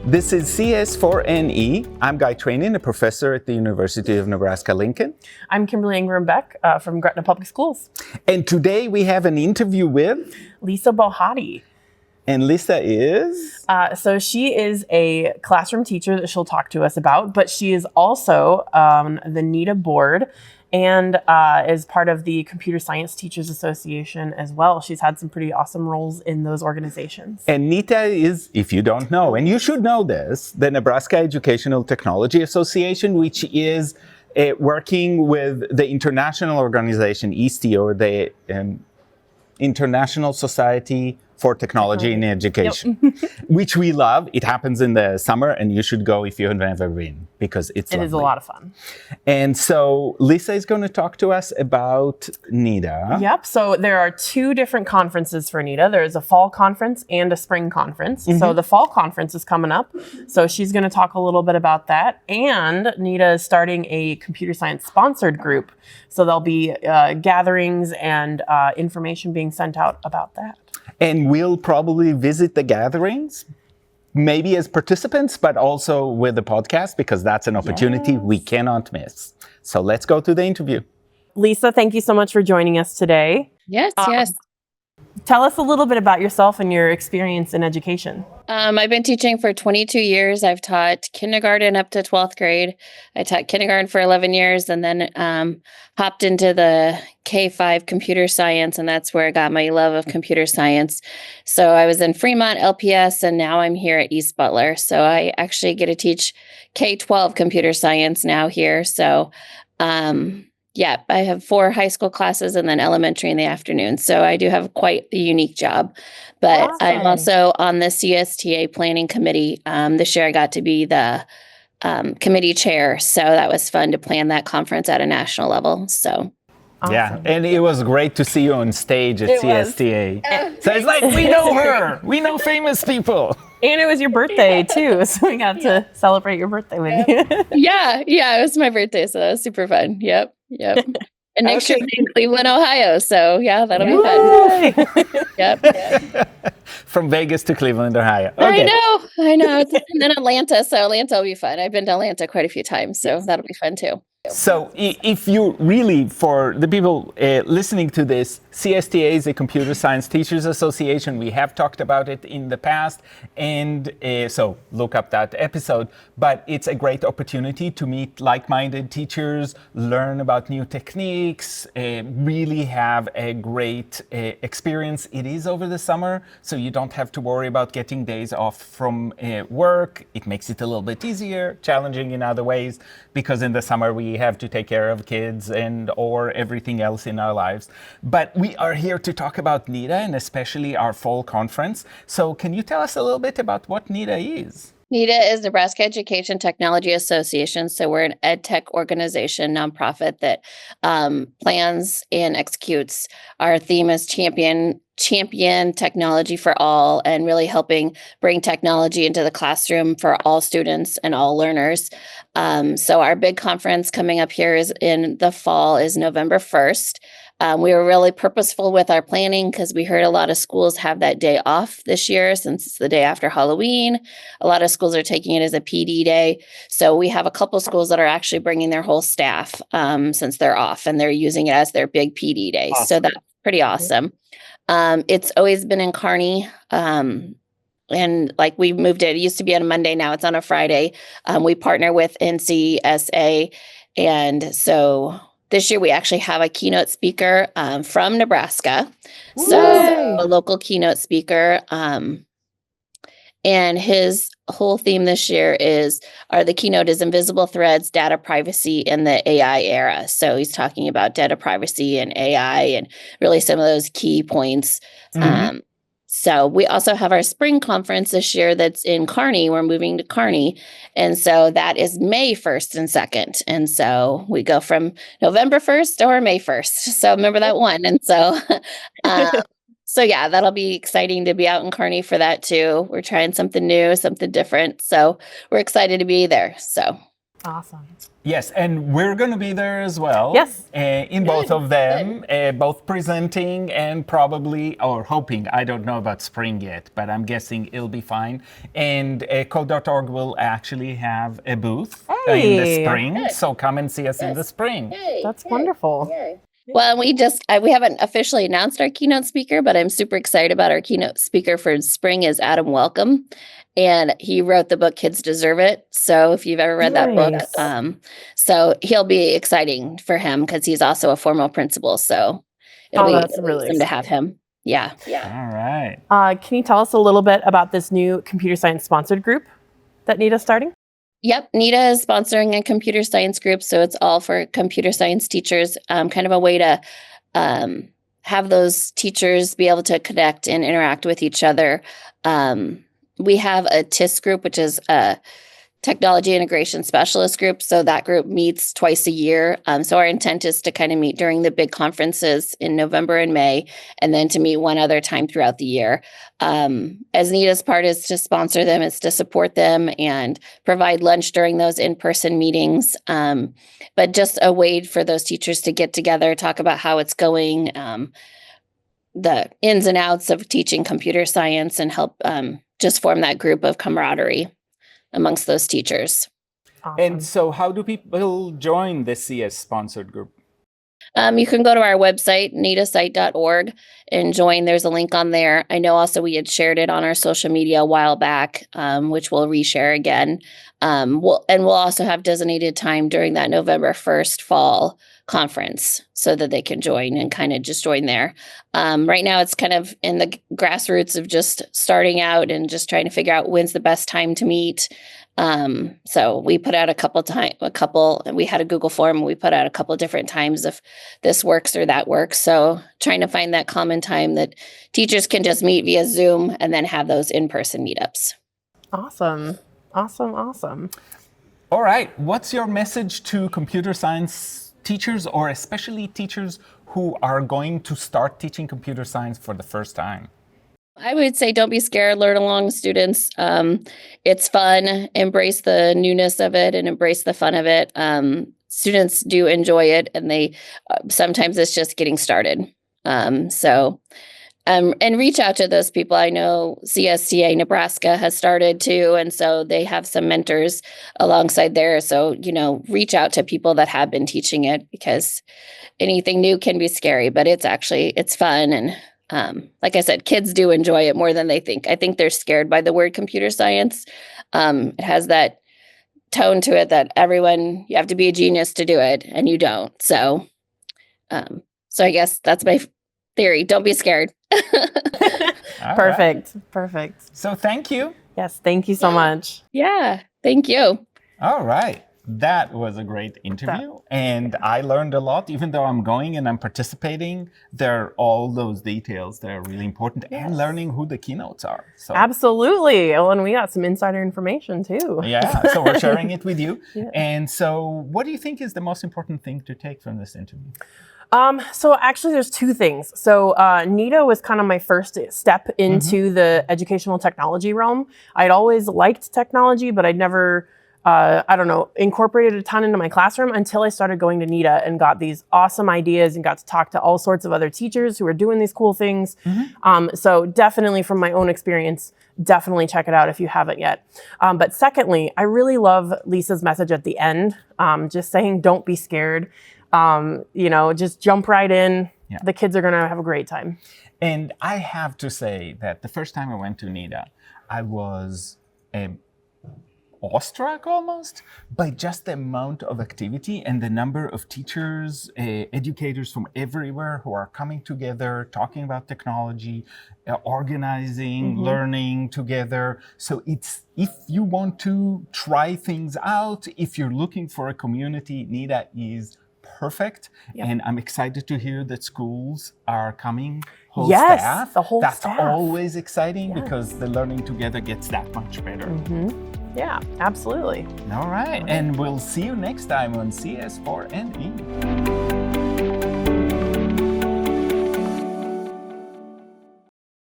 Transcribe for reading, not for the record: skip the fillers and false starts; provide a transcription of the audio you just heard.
This is CS4NE. I'm Guy Trainin, a professor at the University of Nebraska-Lincoln. I'm Kimberly Ingram Beck from Gretna Public Schools. And today we have an interview with Lisa Bohati. And Lisa is? So she is a classroom teacher that she'll talk to us about, but she is also the NETA board and is part of the Computer Science Teachers Association as well. She's had some pretty awesome roles in those organizations. And NETA is, if you don't know, and you should know this, the Nebraska Educational Technology Association, which is working with the international organization, ISTE, or the International Society for Technology in Education, which we love. It happens in the summer, and you should go if you have never been, because it's lovely. It is a lot of fun. And so Lisa is going to talk to us about NETA. Yep. So there are two different conferences for NETA. There's a fall conference and a spring conference. So the fall conference is coming up. So she's going to talk a little bit about that. And NETA is starting a computer science sponsored group. So there'll be gatherings and information being sent out about that. And we'll probably visit the gatherings, maybe as participants, but also with the podcast, because that's an opportunity we cannot miss. So let's go to the interview. Lisa, thank you so much for joining us today. Yes. Tell us a little bit about yourself and your experience in education. I've been teaching for 22 years. I've taught kindergarten up to 12th grade. I taught kindergarten for 11 years and then hopped into the K-5 computer science, and that's where I got my love of computer science. So I was in Fremont LPS, and now I'm here at East Butler. So I actually get to teach K-12 computer science now here. So yeah, I have 4 high school classes and then elementary in the afternoon. So I do have quite a unique job. But Awesome. I'm also on the CSTA planning committee. This year I got to be the committee chair. So that was fun to plan that conference at a national level. So Awesome. Yeah, and it was great to see you on stage at It was. CSTA. So it's like, we know her. We know famous people. And it was your birthday too, so we got to celebrate your birthday with you. yeah, it was my birthday. So that was super fun. Yep. And next year in Cleveland, Ohio. So yeah, that'll be fun. Yep. From Vegas to Cleveland, Ohio. Okay. I know. And then Atlanta. So Atlanta will be fun. I've been to Atlanta quite a few times. So that'll be fun too. So if you really, for the people listening to this, CSTA is a Computer Science Teachers Association. We have talked about it in the past, and so look up that episode. But it's a great opportunity to meet like-minded teachers, learn about new techniques, really have a great experience. It is over the summer, so you don't have to worry about getting days off from work. It makes it a little bit easier, challenging in other ways, because in the summer we have to take care of kids and or everything else in our lives. But we are here to talk about NETA and especially our fall conference. So can you tell us a little bit about what NETA is? NETA is Nebraska Education Technology Association. So we're an ed tech organization, nonprofit that plans and executes. Our theme is champion technology for all, and really helping bring technology into the classroom for all students and all learners. So our big conference coming up here is in the fall is November 1st. We were really purposeful with our planning because we heard a lot of schools have that day off this year since it's the day after Halloween. A lot of schools are taking it as a PD day. So we have a couple schools that are actually bringing their whole staff since they're off, and they're using it as their big PD day. Awesome. So that's pretty awesome. It's always been in Kearney. And like we moved it used to be on a Monday. Now it's on a Friday. We partner with NCSA. And so this year we actually have a keynote speaker from Nebraska. So a local keynote speaker. And his whole theme this year the keynote is Invisible Threads, Data Privacy in the AI Era. So he's talking about data privacy and AI and really some of those key points. So we also have our spring conference this year that's in Kearney. We're moving to Kearney. And so that is May 1st and 2nd. And so we go from November 1st or May 1st. So remember that one. And so, so yeah, that'll be exciting to be out in Kearney for that too. We're trying something new, something different. So we're excited to be there. So Awesome. Yes, and we're going to be there as well. Yes. In both of them, both presenting and probably, or hoping, I don't know about spring yet, but I'm guessing it'll be fine. And Code.org will actually have a booth in the Hey. spring, so come and see us in the spring. That's wonderful. Well, we haven't officially announced our keynote speaker, but I'm super excited about our keynote speaker for spring is Adam Welcome. And he wrote the book Kids Deserve It. So if you've ever read that book, Nice. so he'll be exciting for him because he's also a formal principal. So it'll That's be really awesome to have him. Yeah. All right. Can you tell us a little bit about this new computer science sponsored group that Nita's starting? Yep, NITA is sponsoring a computer science group, so it's all for computer science teachers, kind of a way to have those teachers be able to connect and interact with each other. We have a TIS group, which is a technology integration specialist group. So that group meets twice a year. So our intent is to kind of meet during the big conferences in November and May, and then to meet one other time throughout the year. As NITA's part is to sponsor them, it's to support them and provide lunch during those in-person meetings. But just a way for those teachers to get together, talk about how it's going, the ins and outs of teaching computer science, and help just form that group of camaraderie amongst those teachers. Awesome. And so how do people join the CS sponsored group? You can go to our website, nitasite.org, and join. There's a link on there. I know also we had shared it on our social media a while back, which we'll reshare again. We'll also have designated time during that November 1st fall conference so that they can join and kind of just join there. Right now it's kind of in the grassroots of just starting out and just trying to figure out when's the best time to meet. So we put out we had a Google form, and we put out a couple of different times if this works or that works. So trying to find that common time that teachers can just meet via Zoom and then have those in-person meetups. Awesome. Awesome. All right. What's your message to computer science teachers, or especially teachers who are going to start teaching computer science for the first time? I would say don't be scared, learn along with students. It's fun, embrace the newness of it and embrace the fun of it. Students do enjoy it, and they sometimes it's just getting started. And reach out to those people. I know CSTA Nebraska has started too, and so they have some mentors alongside there. So, reach out to people that have been teaching it, because anything new can be scary, but it's fun. And like I said, kids do enjoy it more than they think. I think they're scared by the word computer science. It has that tone to it that you have to be a genius to do it, and you don't. So I guess that's my theory. Don't be scared. All Perfect. right. Perfect. So thank you. Yes. Thank you so much. Yeah. Thank you. All right. That was a great interview. And I learned a lot. Even though I'm going and I'm participating, there are all those details that are really important, and learning who the keynotes are. So Absolutely. Oh, and we got some insider information too. yeah, so we're sharing it with you. Yeah. And so what do you think is the most important thing to take from this interview? So actually there's two things. So NITA was kind of my first step into the educational technology realm. I'd always liked technology, but I'd never, incorporated a ton into my classroom until I started going to NITA and got these awesome ideas and got to talk to all sorts of other teachers who are doing these cool things. So definitely from my own experience, definitely check it out if you haven't yet. But secondly, I really love Lisa's message at the end, just saying, don't be scared. Just jump right in. Yeah. The kids are going to have a great time. And I have to say that the first time I went to NITA, I was awestruck almost by just the amount of activity and the number of teachers, educators from everywhere who are coming together, talking about technology, organizing, learning together. So if you want to try things out, if you're looking for a community, NITA is perfect. Yep. And I'm excited to hear that schools are coming. Yes, Staff. the whole That's staff. always exciting, Yes. because the learning together gets that much better. Yeah, absolutely. All right. And we'll see you next time on CS4NE.